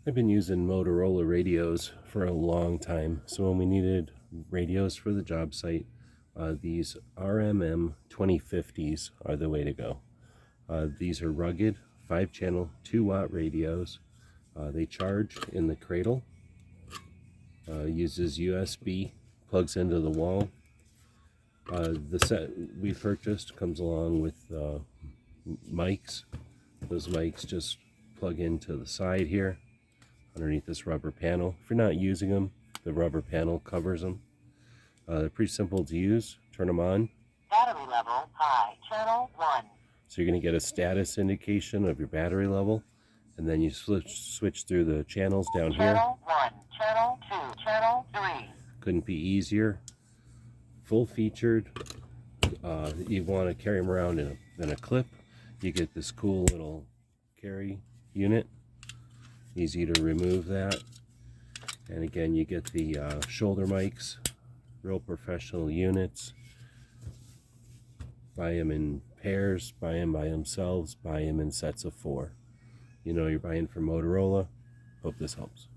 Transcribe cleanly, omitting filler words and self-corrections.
I've been using Motorola radios for a long time, so when we needed radios for the job site, these RMM 2050s are the way to go. These are rugged 5-channel 2-watt radios. They charge in the cradle, uses USB, plugs into the wall. The set we purchased comes along with mics. Those mics just plug into the side here underneath this rubber panel. If you're not using them, the rubber panel covers them. They're pretty simple to use. Turn them on. Battery level high, channel 1. So you're going to get a status indication of your battery level, and then you switch through the channels down here. Channel 1, channel 2, channel 3. Couldn't be easier. Full featured. You want to carry them around in a clip. You get this cool little carry unit. Easy to remove that. And again, you get the shoulder mics, real professional units. Buy them in pairs, buy them by themselves, buy them in sets of 4. You know you're buying from Motorola. Hope this helps.